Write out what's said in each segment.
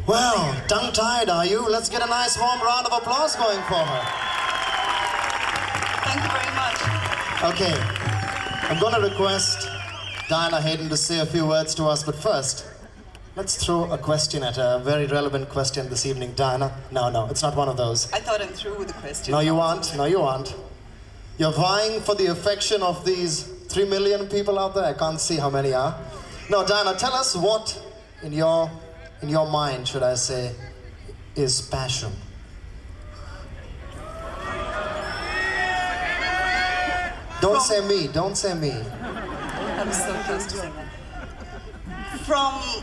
Well, tongue-tied, are you? Let's get a nice warm round of applause going for her. Thank you very much. Okay, I'm going to request Diana Hayden to say a few words to us, but first, let's throw a question at her, a very relevant question this evening. Diana, no, it's not one of those. I thought I'm through with the question. No, you aren't. No, you aren't. You're vying for the affection of these 3 million people out there. I can't see how many are. No, Diana, tell us what, in your mind, should I say, is passion? Don't say me, don't say me. I was so close to saying that.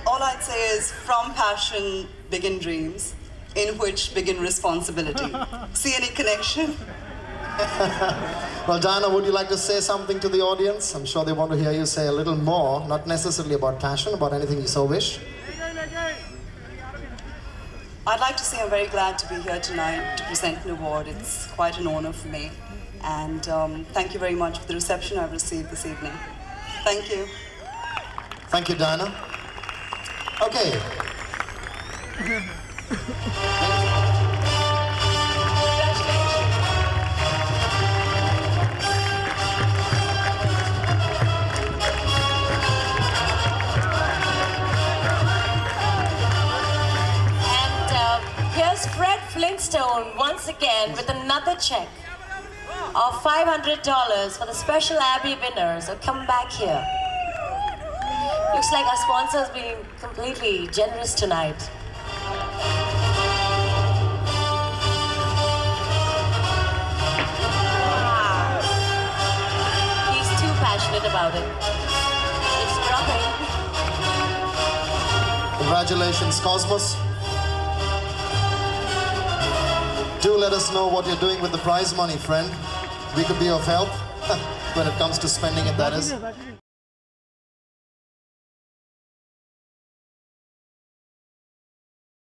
All I'd say is, from passion begin dreams, in which begin responsibility. See any connection? Well, Diana, would you like to say something to the audience? I'm sure they want to hear you say a little more, not necessarily about passion, about anything you so wish. I'd like to say I'm very glad to be here tonight to present an award. It's quite an honor for me. And thank you very much for the reception I've received this evening. Thank you. Thank you, Diana. Okay. Here's Fred Flintstone once again with another check of $500 for the special Abby winner. So come back here. Looks like our sponsor's been completely generous tonight. He's too passionate about it. It's dropping. Congratulations, Cosmos. Do let us know what you're doing with the prize money, friend. We could be of help when it comes to spending it, that is.